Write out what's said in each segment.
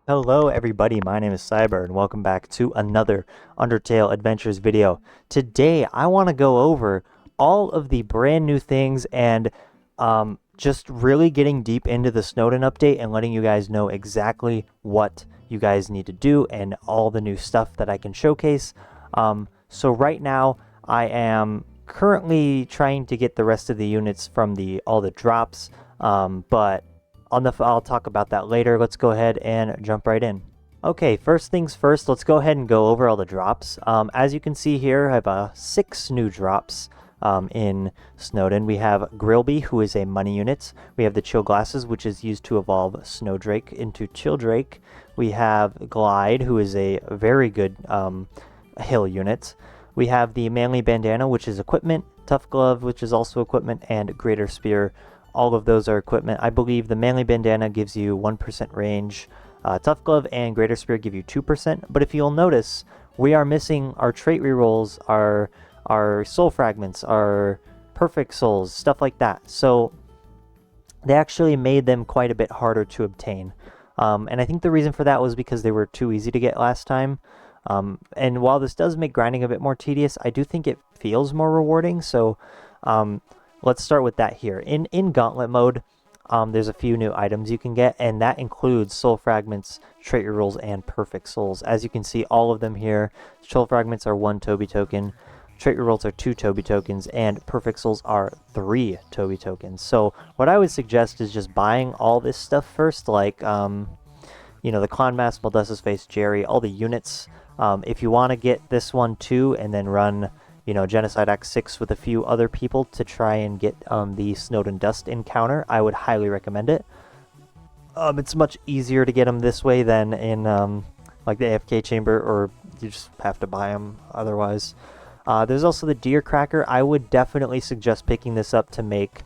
Hello everybody, my name is Cyber and welcome back to another Undertale Adventures video. Today I want to go over all of the brand new things and just really getting deep into the Snowden update and letting you guys know exactly what you guys need to do and all the new stuff that I can showcase. So right now I am currently trying to get the rest of the units from all the drops, but I'll talk about that later. Let's go ahead and jump right in. Okay, first things first, let's go ahead and go over all the drops. As you can see here, I have 6 new drops in Snowden. We have Grillby, who is a money unit. We have the Chill Glasses, which is used to evolve Snowdrake into Chilldrake. We have Glide, who is a very good hill unit. We have the Manly Bandana, which is equipment. Tough Glove, which is also equipment, and Greater Spear. All of those are equipment. I believe the Manly Bandana gives you 1% range. Tough Glove and Greater Spear give you 2%. But if you'll notice, we are missing our trait rerolls, our soul fragments, our perfect souls, stuff like that. So they actually made them quite a bit harder to obtain. And I think the reason for that was because they were too easy to get last time. And while this does make grinding a bit more tedious, I do think it feels more rewarding. So let's start with that here. In Gauntlet Mode, there's a few new items you can get, and that includes Soul Fragments, Trait Rerolls, and Perfect Souls. As you can see, all of them here. Soul Fragments are 1 Toby token, Trait Rerolls are 2 Toby tokens, and Perfect Souls are 3 Toby tokens. So what I would suggest is just buying all this stuff first, like, you know, the Clown Mask, Moldessa's Face, Jerry, all the units. If you want to get this one too, and then run, you know, Genocide Act 6 with a few other people to try and get the Snowden Dust encounter, I would highly recommend it. It's much easier to get them this way than in like the AFK chamber, or you just have to buy them otherwise. There's also the Deer Cracker. I would definitely suggest picking this up to make,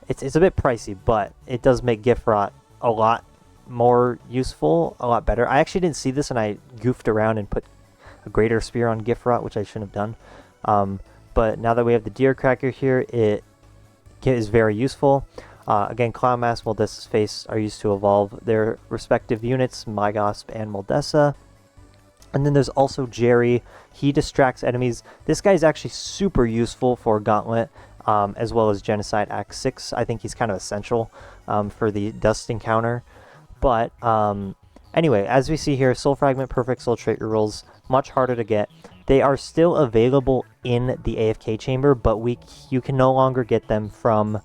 it's a bit pricey, but it does make Gift Rot a lot more useful, a lot better. I actually didn't see this and I goofed around and put a Greater Spear on Gift Rot, which I shouldn't have done. But now that we have the Deer Cracker here, it is very useful. Again, Clown Mask, Moldessa's Face are used to evolve their respective units, Mygosp and Moldessa. And then there's also Jerry. He distracts enemies. This guy is actually super useful for Gauntlet, as well as Genocide Act 6. I think he's kind of essential for the Dust encounter. But anyway, as we see here, Soul Fragment, Perfect Soul, Trait Rerolls, much harder to get. They are still available in the AFK chamber, but you can no longer get them from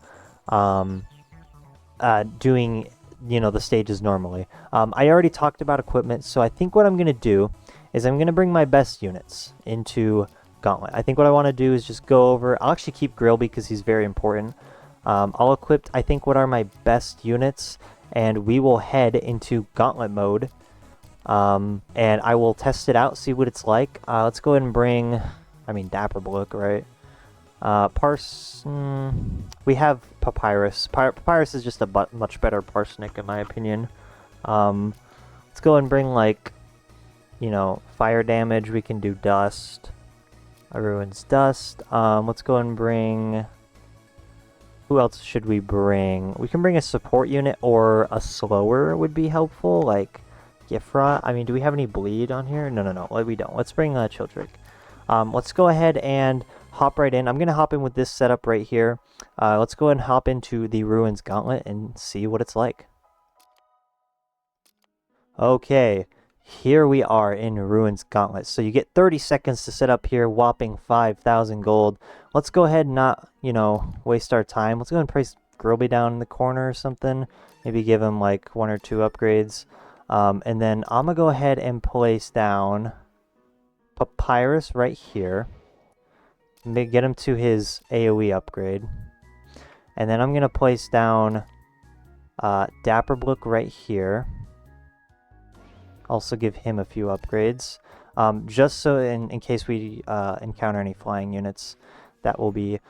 doing, you know, the stages normally. I already talked about equipment, so I think what I'm going to do is I'm going to bring my best units into Gauntlet. I think what I want to do is just go over, I'll actually keep Grillby because he's very important. I'll equip, I think, what are my best units, and we will head into Gauntlet Mode. And I will test it out, see what it's like. Let's go ahead and bring, I mean, Dapper Blook, right? We have Papyrus. Papyrus is just a much better Parsnick, in my opinion. Let's go and bring, like, you know, fire damage. We can do Dust. Ruins Dust. Let's go and bring... Who else should we bring? We can bring a support unit, or a slower would be helpful, like Gift Rot. I mean, do we have any bleed on here? No, we don't. Let's bring Childrick. Let's go ahead and hop right in. I'm going to hop in with this setup right here. Let's go ahead and hop into the Ruins Gauntlet and see what it's like. Okay, here we are in Ruins Gauntlet. So you get 30 seconds to set up here, whopping 5,000 gold. Let's go ahead and not, you know, waste our time. Let's go ahead and place Grillby down in the corner or something. Maybe give him like 1 or 2 upgrades. And then I'm going to go ahead and place down Papyrus right here. Get him to his AoE upgrade. And then I'm going to place down Dapper Blook right here. Also give him a few upgrades. Just so in case we encounter any flying units, that will be...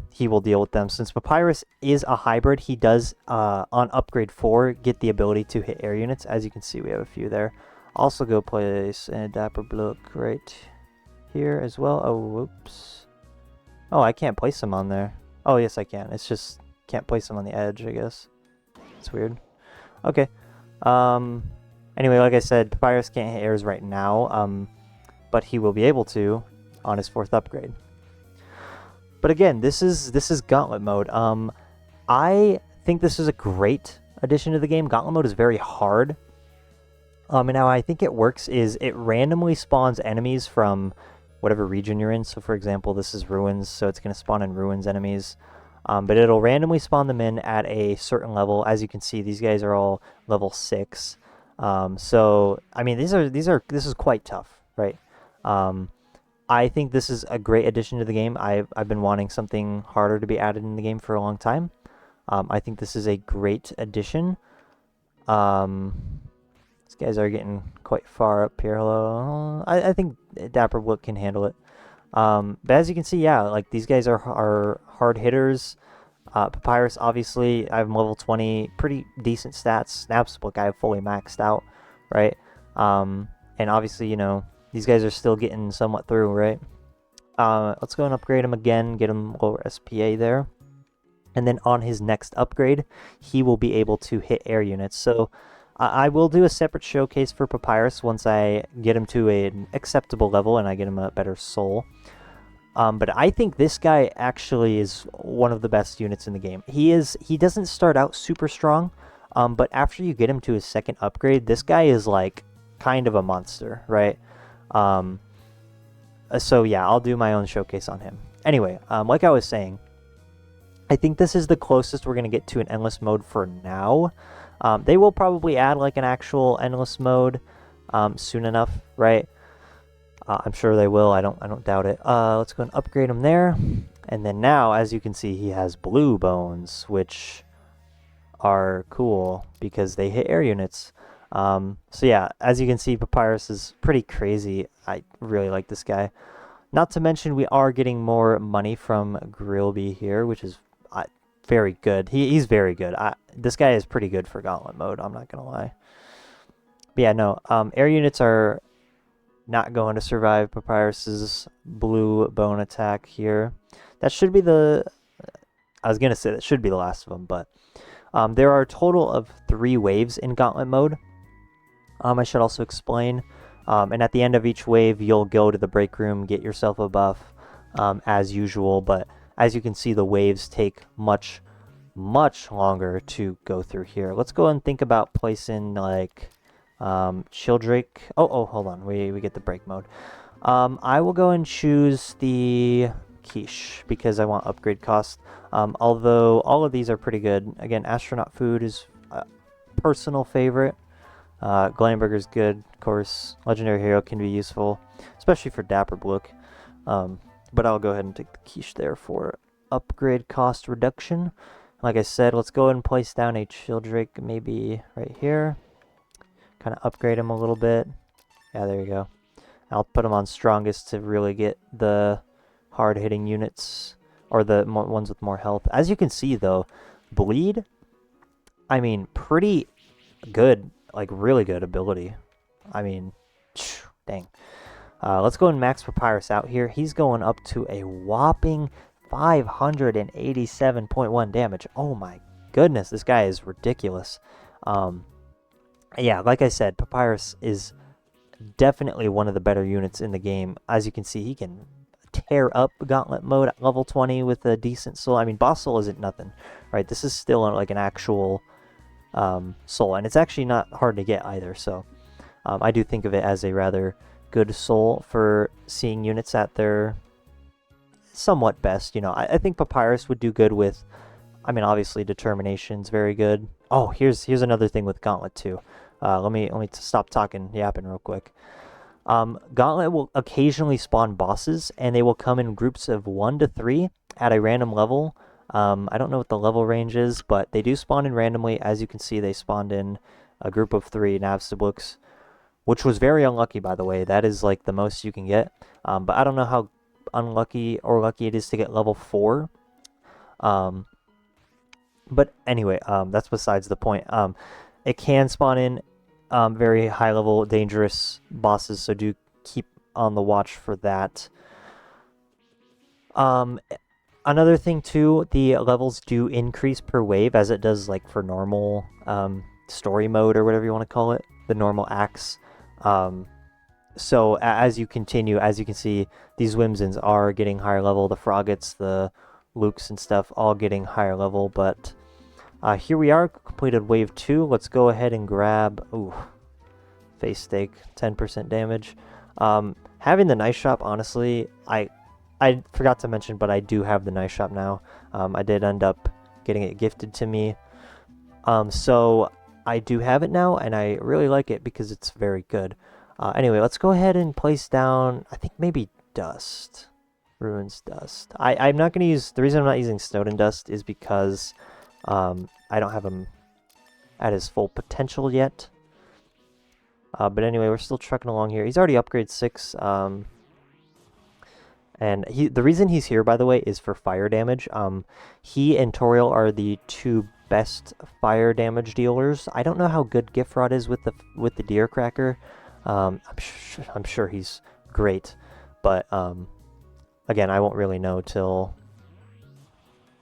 he will deal with them. Since Papyrus is a hybrid, he does, on upgrade 4, get the ability to hit air units. As you can see, we have a few there. Also go place a Dapper Blook right here as well. Oh, whoops. Oh, I can't place him on there. Oh, yes, I can. It's just can't place him on the edge, I guess. It's weird. Okay. Anyway, like I said, Papyrus can't hit airs right now, but he will be able to on his 4th upgrade. But again, this is Gauntlet Mode. I think this is a great addition to the game. Gauntlet Mode is very hard. And how I think it works is it randomly spawns enemies from whatever region you're in. So for example, this is Ruins, so it's going to spawn in Ruins enemies. But it'll randomly spawn them in at a certain level. As you can see, these guys are all level 6. So I mean, this is quite tough, right? I think this is a great addition to the game. I've been wanting something harder to be added in the game for a long time. I think this is a great addition. These guys are getting quite far up here. Hello. I think Dapper Book can handle it. But as you can see, yeah, like these guys are hard hitters. Papyrus, obviously, I have him level 20, pretty decent stats. Snaps Book, I have fully maxed out, right? And obviously, you know, these guys are still getting somewhat through, right? Let's go and upgrade him again, get him lower SPA there. And then on his next upgrade, he will be able to hit air units. So I will do a separate showcase for Papyrus once I get him to an acceptable level and I get him a better soul. But I think this guy actually is one of the best units in the game. He doesn't start out super strong, but after you get him to his 2nd upgrade, this guy is like kind of a monster, right? So yeah, I'll do my own showcase on him. Anyway, like I was saying, I think this is the closest we're going to get to an endless mode for now. They will probably add like an actual endless mode soon enough, right? I'm sure they will. I don't doubt it. Let's go and upgrade him there. And then now, as you can see, he has blue bones, which are cool because they hit air units. So yeah, as you can see, Papyrus is pretty crazy. I really like this guy. Not to mention, we are getting more money from Grillby here, which is very good. He's very good. This guy is pretty good for Gauntlet Mode, I'm not going to lie. But yeah, no, air units are not going to survive Papyrus's blue bone attack here. That should be I was going to say that should be the last of them, but there are a total of 3 waves in Gauntlet Mode. I should also explain. And at the end of each wave, you'll go to the break room, get yourself a buff as usual. But as you can see, the waves take much longer to go through here. Let's go and think about placing like Childrake. Oh, hold on. We get the break mode. I will go and choose the quiche because I want upgrade cost. Although all of these are pretty good. Again, astronaut food is a personal favorite. Glamburger's good, of course. Legendary hero can be useful, especially for Dapper Blook. But I'll go ahead and take the quiche there for upgrade cost reduction. Like I said, let's go ahead and place down a Childrake maybe right here. Kind of upgrade him a little bit. Yeah, there you go. I'll put him on strongest to really get the hard-hitting units, or the ones with more health. As you can see, though, bleed, I mean, pretty good, like really good ability. I mean, dang. Let's go and max Papyrus out here. He's going up to a whopping 587.1 damage. Oh my goodness, this guy is ridiculous. Yeah, like I said, Papyrus is definitely one of the better units in the game. As you can see, he can tear up Gauntlet Mode at level 20 with a decent soul. I mean, boss soul isn't nothing, right? This is still like an actual soul, and it's actually not hard to get either. So I do think of it as a rather good soul for seeing units at their somewhat best. You know, I think Papyrus would do good with, I mean, obviously Determination's very good. Oh, here's another thing with Gauntlet too. Let me stop yapping real quick. Gauntlet will occasionally spawn bosses, and they will come in groups of 1 to 3 at a random level. I don't know what the level range is, but they do spawn in randomly. As you can see, they spawned in a group of 3 Navstiblooks, which was very unlucky, by the way. That is like the most you can get. But I don't know how unlucky or lucky it is to get level 4. But anyway, that's besides the point. It can spawn in very high level dangerous bosses, so do keep on the watch for that. Another thing too, the levels do increase per wave, as it does like for normal story mode or whatever you want to call it, the normal acts. So as you continue, as you can see, these Whimsins are getting higher level. The Froggets, the Lukes and stuff, all getting higher level. But here we are, completed wave 2. Let's go ahead and grab, ooh, face stake, 10% damage. Having the nice shop, honestly, I forgot to mention, but I do have the nice shop now. I did end up getting it gifted to me. So I do have it now, and I really like it because it's very good. Anyway, let's go ahead and place down, I think maybe Dust. Ruins Dust. I'm not going to use, the reason I'm not using Snowden Dust is because I don't have him at his full potential yet. But anyway, we're still trucking along here. He's already upgrade 6. And the reason he's here, by the way, is for fire damage. He and Toriel are the 2 best fire damage dealers. I don't know how good Gifrod is with the Deer Cracker. I'm sure he's great, but again, I won't really know till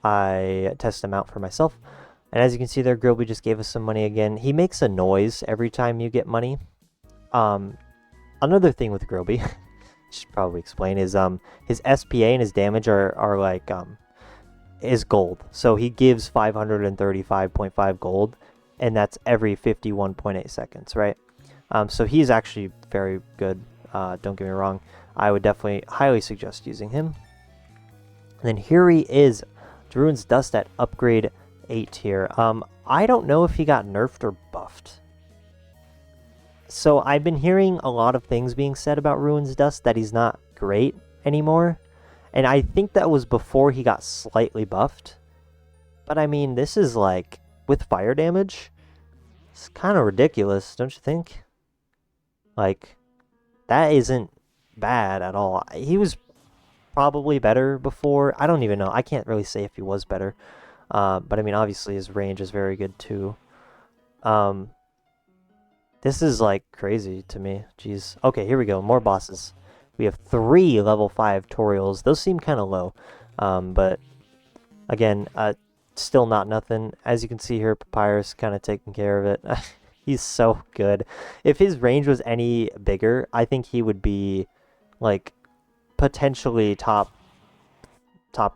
I test him out for myself. And as you can see there, Grilby just gave us some money again. He makes a noise every time you get money. Another thing with Grilby, should probably explain, is his SPA and his damage are like is gold. So he gives 535.5 gold, and that's every 51.8 seconds, right? So he's actually very good. Don't get me wrong. I would definitely highly suggest using him. And then here he is, Ruins Dust at upgrade 8 here. I don't know if he got nerfed or buffed. So I've been hearing a lot of things being said about Ruins Dust, that he's not great anymore. And I think that was before he got slightly buffed. But I mean, this is like, with fire damage, it's kind of ridiculous, don't you think? Like, that isn't bad at all. He was probably better before. I don't even know. I can't really say if he was better. But I mean, obviously his range is very good too. This is like crazy to me. Jeez. Okay, here we go. More bosses. We have 3 level 5 Toriels. Those seem kind of low. But again, still not nothing. As you can see here, Papyrus kind of taking care of it. He's so good. If his range was any bigger, I think he would be like potentially top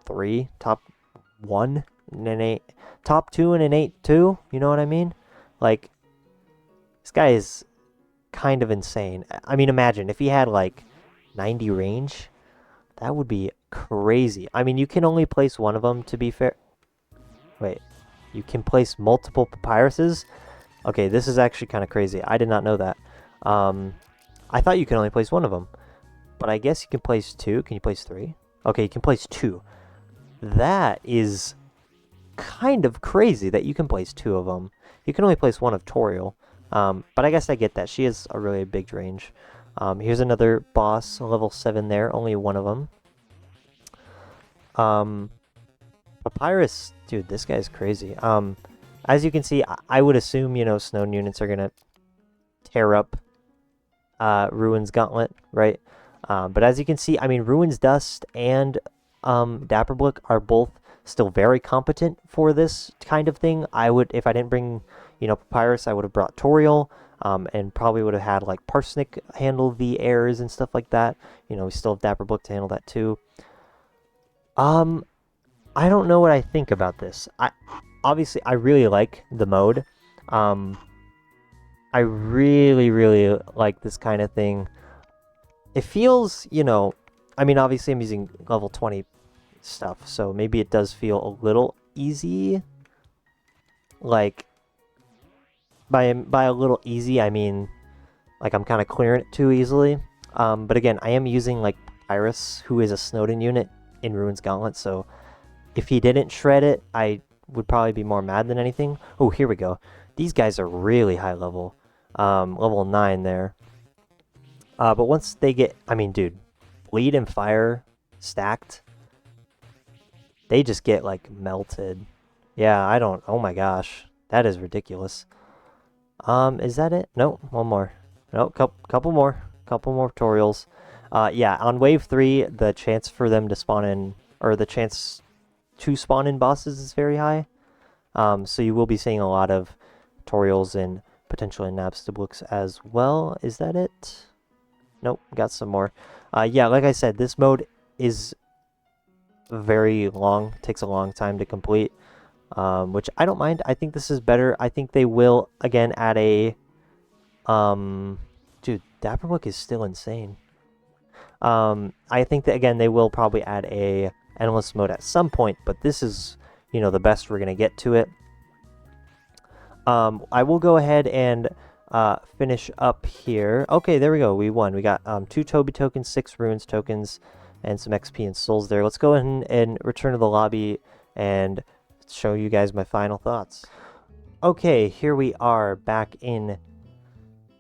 3, top 1 in an 8, top 2 in an 8 too. You know what I mean? Like, this guy is kind of insane. I mean, imagine if he had like 90 range, that would be crazy. I mean, you can only place one of them, to be fair. Wait, you can place multiple Papyruses? Okay, this is actually kind of crazy. I did not know that. I thought you could only place one of them. But I guess you can place 2. Can you place 3? Okay, you can place 2. That is kind of crazy that you can place 2 of them. You can only place 1 of Toriel. But I guess I get that. She has a really big range. Here's another boss, level 7 there. Only 1 of them. Papyrus, dude, this guy's crazy. As you can see, I would assume, you know, Snowden units are going to tear up Ruins Gauntlet, right? But as you can see, I mean, Ruins Dust and Dapperblook are both still very competent for this kind of thing. I would, if I didn't bring, you know, Papyrus, I would have brought Toriel, and probably would have had, like, Parsnick handle the airs and stuff like that. You know, we still have Dapperblook to handle that too. I don't know what I think about this. Obviously, I really like the mode. I really like this kind of thing. It feels, you know, I mean, obviously I'm using level 20 stuff, so maybe it does feel a little easy. Like, by a little easy, I mean, like, I'm kind of clearing it too easily. But again, I am using, like, Iris, who is a Snowden unit in Ruins Gauntlet, so if he didn't shred it, I would probably be more mad than anything. Oh, here we go. These guys are really high level. Level 9 there. But once they get, I mean, dude, bleed and fire stacked, they just get, like, melted. Yeah, I don't, oh my gosh. That is ridiculous. Is that it? No, one more. No, couple more Toriels. Yeah, on wave 3, the chance for them to spawn in, or the chance to spawn in bosses is very high. So you will be seeing a lot of tutorials and potentially nab books as well. Is that it? Nope, got some more. Yeah, like I said, this mode is very long, takes a long time to complete, which I don't mind. I think this is better. I think they will, again, add a... dude, Dapperbook is still insane. I think that, again, they will probably add a endless mode at some point, but this is, you know, the best we're going to get to it. I will go ahead and finish up here. Okay, there we go. We won. We got 2 Toby tokens, 6 Ruins tokens, and some XP and souls there. Let's go ahead and return to the lobby and show you guys my final thoughts. Okay, here we are back in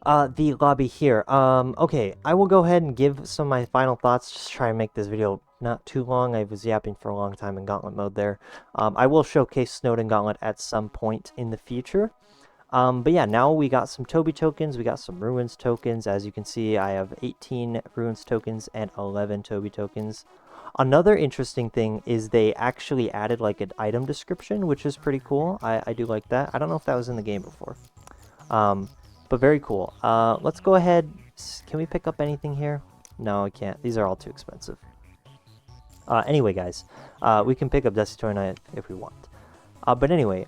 the lobby here. Okay, I will go ahead and give some of my final thoughts. Just try and make this video not too long. I was yapping for a long time in Gauntlet mode there. I will showcase Snowden Gauntlet at some point in the future. But yeah, now we got some Toby tokens, we got some Ruins tokens. As you can see, I have 18 Ruins tokens and 11 Toby tokens. Another interesting thing is they actually added like an item description, which is pretty cool. I do like that. I don't know if that was in the game before. But very cool. Let's go ahead. Can we pick up anything here? No, I can't. These are all too expensive. Anyway, guys, we can pick up Dusty 29 if we want. But anyway,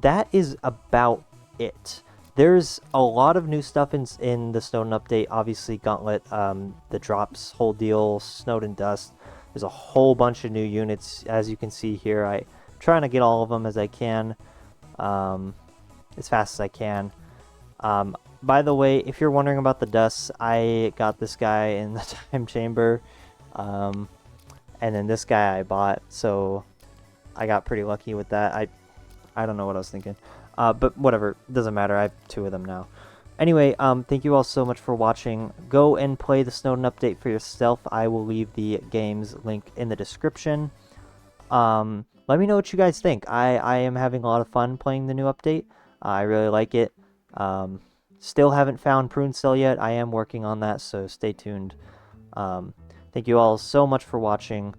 that is about it. There's a lot of new stuff in the Snowden update. Obviously, Gauntlet, the drops, whole deal, Snowden Dust. There's a whole bunch of new units, as you can see here. I'm trying to get all of them as I can, as fast as I can. By the way, if you're wondering about the dust, I got this guy in the time chamber, and then this guy I bought, so I got pretty lucky with that. I don't know what I was thinking, but whatever, doesn't matter. I have 2 of them now. Anyway, thank you all so much for watching. Go and play the Snowden update for yourself. I will leave the game's link in the description. Let me know what you guys think. I am having a lot of fun playing the new update. I really like it. Still haven't found Prune Cell yet. I am working on that, so stay tuned. Thank you all so much for watching.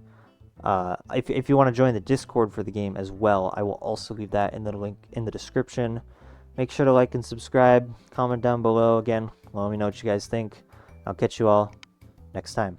If you want to join the Discord for the game as well, I will also leave that in the link in the description. Make sure to like and subscribe. Comment down below. Again, let me know what you guys think. I'll catch you all next time.